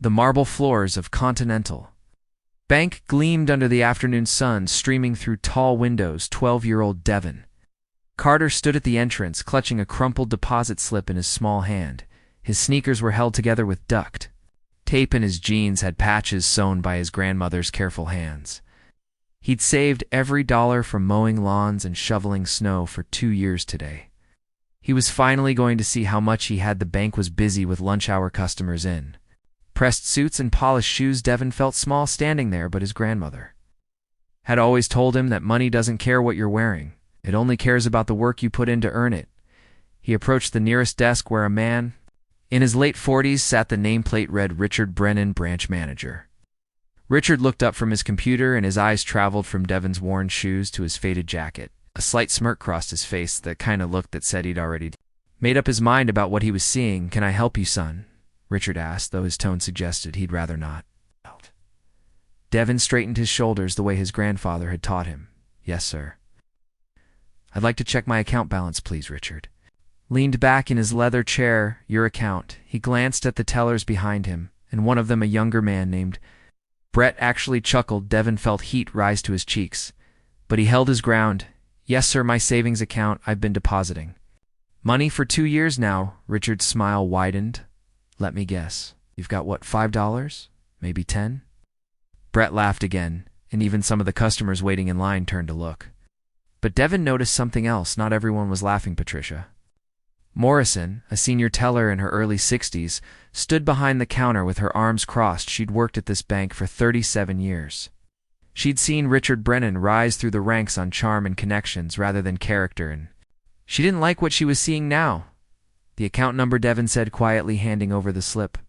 The marble floors of Continental Bank gleamed under the afternoon sun streaming through tall windows. 12-year-old Devin Carter stood at the entrance, clutching a crumpled deposit slip in his small hand. His sneakers were held together with duct tape, and his jeans had patches sewn by his grandmother's careful hands. He'd saved every dollar from mowing lawns and shoveling snow for 2 years today. He was finally going to see how much he had. The bank was busy with lunch-hour customers in pressed suits and polished shoes. Devin felt small standing there, but his grandmother had always told him that money doesn't care what you're wearing. It only cares about the work you put in to earn it. He approached the nearest desk where a man in his late 40s sat. The nameplate read Richard Brennan, branch manager. Richard looked up from his computer, and his eyes traveled from Devin's worn shoes to his faded jacket. A slight smirk crossed his face, the kind of look that said he'd already made up his mind about what he was seeing. "Can I help you, son?" Richard asked, though his tone suggested he'd rather not. Devin straightened his shoulders the way his grandfather had taught him. "Yes, sir." "I'd like to check my account balance, please." Richard leaned back in his leather chair. "Your account." He glanced at the tellers behind him, and one of them, a younger man named Brett, actually chuckled. Devin felt heat rise to his cheeks, but he held his ground. "Yes, sir, my savings account. I've been depositing money for 2 years now." Richard's smile widened. "Let me guess. You've got what, $5? Maybe 10? Brett laughed again, and even some of the customers waiting in line turned to look. But Devin noticed something else. Not everyone was laughing. Patricia Morrison, a senior teller in her early 60s, stood behind the counter with her arms crossed. She'd worked at this bank for 37 years. She'd seen Richard Brennan rise through the ranks on charm and connections rather than character, and she didn't like what she was seeing now. "The account number," Devin said quietly, handing over the slip.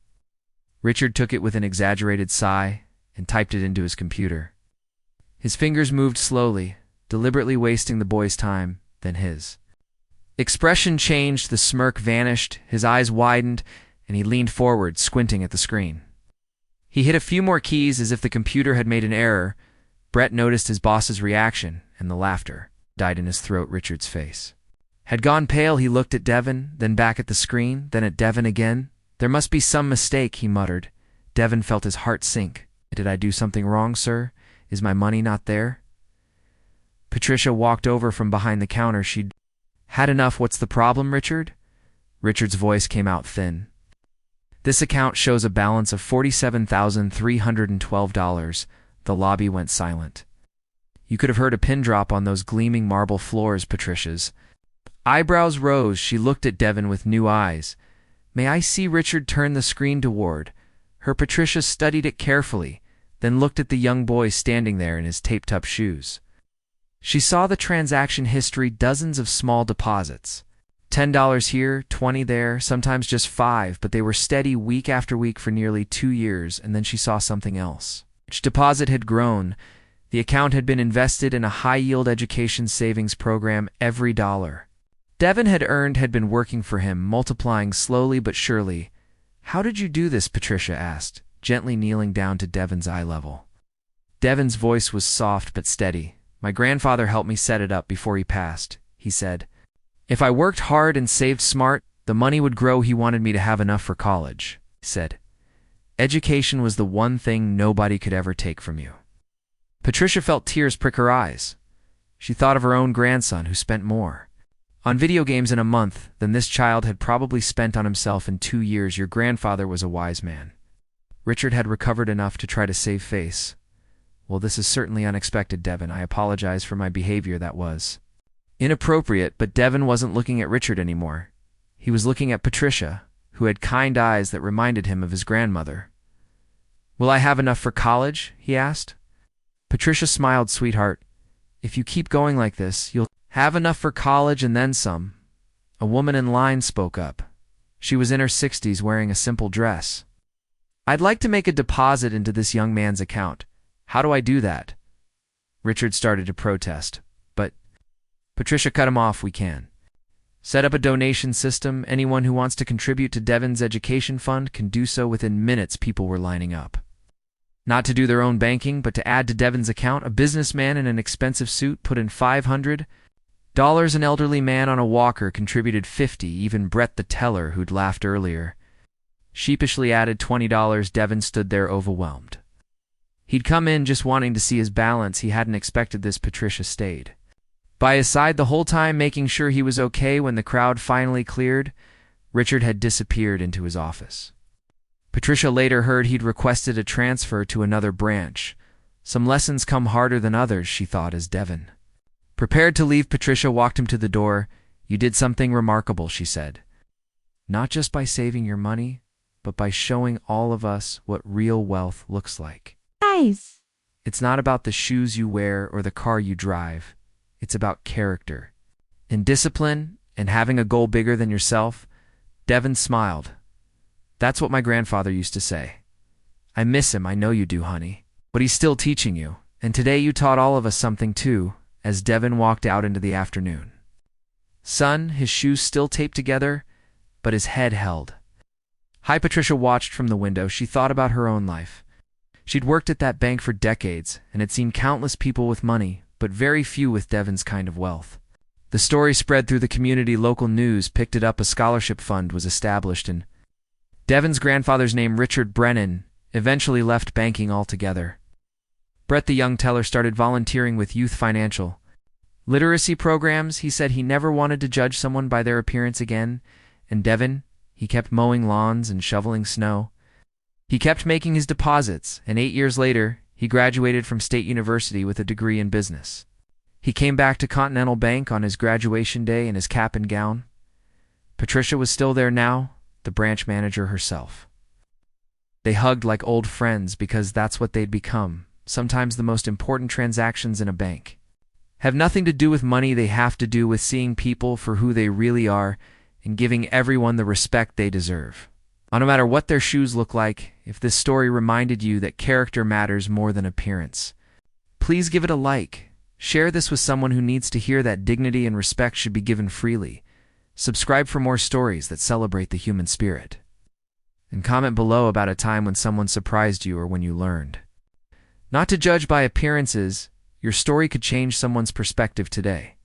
Richard took it with an exaggerated sigh and typed it into his computer. His fingers moved slowly, deliberately wasting the boy's time. Then his expression changed. The smirk vanished, his eyes widened, and he leaned forward, squinting at the screen. He hit a few more keys as if the computer had made an error. Brett noticed his boss's reaction, and the laughter died in his throat. Richard's face had gone pale. He looked at Devin, then back at the screen, then at Devin again. "There must be some mistake," he muttered. Devin felt his heart sink. "Did I do something wrong, sir? Is my money not there?" Patricia walked over from behind the counter. She'd had enough. "What's the problem, Richard?" Richard's voice came out thin. "This account shows a balance of $47,312. The lobby went silent. You could have heard a pin drop on those gleaming marble floors. Patricia's eyebrows rose. She looked at Devin with new eyes. "May I see?" Richard turned the screen toward her. Patricia studied it carefully, then looked at the young boy standing there in his taped-up shoes. She saw the transaction history, dozens of small deposits. $10 here, 20 there, sometimes just 5, but they were steady week after week for nearly 2 years, and then she saw something else. Each deposit had grown. The account had been invested in a high-yield education savings program. Every dollar Devin had earned had been working for him, multiplying slowly but surely. "How did you do this?" Patricia asked, gently kneeling down to Devin's eye level. Devin's voice was soft but steady. "My grandfather helped me set it up before he passed," he said. "If I worked hard and saved smart, the money would grow. He wanted me to have enough for college," he said. "Education was the one thing nobody could ever take from you." Patricia felt tears prick her eyes. She thought of her own grandson, who spent more on video games in a month than this child had probably spent on himself in 2 years. "Your grandfather was a wise man." Richard had recovered enough to try to save face. "Well, this is certainly unexpected, Devin. I apologize for my behavior. That was inappropriate." But Devin wasn't looking at Richard anymore. He was looking at Patricia, who had kind eyes that reminded him of his grandmother. "Will I have enough for college?" he asked. Patricia smiled. "Sweetheart, if you keep going like this, you'll have enough for college and then some." A woman in line spoke up. She was in her 60s, wearing a simple dress. "I'd like to make a deposit into this young man's account. How do I do that?" Richard started to protest, but Patricia cut him off. "We can set up a donation system. Anyone who wants to contribute to Devin's education fund can do so." Within minutes, people were lining up. Not to do their own banking, but to add to Devin's account. A businessman in an expensive suit put in $500. An elderly man on a walker contributed $50. Even Brett, the teller, who'd laughed earlier, sheepishly added $20. Devin stood there overwhelmed. He'd come in just wanting to see his balance. He hadn't expected this. Patricia stayed by his side the whole time, making sure he was okay. When the crowd finally cleared, Richard had disappeared into his office. Patricia later heard he'd requested a transfer to another branch. Some lessons come harder than others, she thought as Devin prepared to leave. Patricia walked him to the door. You did something remarkable, she said. Not just by saving your money, but by showing all of us what real wealth looks like. Guys, It's not about the shoes you wear or the car you drive. It's about character and discipline and having a goal bigger than yourself. Devin smiled. That's what my grandfather used to say. I miss him, I know you do, honey. But he's still teaching you. And today you taught all of us something too, as Devin walked out into the afternoon. Son, his shoes still taped together, but his head held high. Patricia watched from the window. She thought about her own life. She'd worked at that bank for decades and had seen countless people with money, but very few with Devin's kind of wealth. The story spread through the community. Local news picked it up. A scholarship fund was established, and Devin's grandfather's name, Richard Brennan, eventually left banking altogether. Brett, the young teller, started volunteering with youth financial literacy programs. He said he never wanted to judge someone by their appearance again, and Devin, he kept mowing lawns and shoveling snow. He kept making his deposits, and 8 years later, he graduated from State University with a degree in business. He came back to Continental Bank on his graduation day in his cap and gown. Patricia was still there now, the branch manager herself. They hugged like old friends because that's what they'd become. Sometimes the most important transactions in a bank have nothing to do with money. They have to do with seeing people for who they really are and giving everyone the respect they deserve. No matter what their shoes look like, if this story reminded you that character matters more than appearance, please give it a like. Share this with someone who needs to hear that dignity and respect should be given freely. Subscribe for more stories that celebrate the human spirit. And comment below about a time when someone surprised you or when you learned not to judge by appearances. Your story could change someone's perspective today.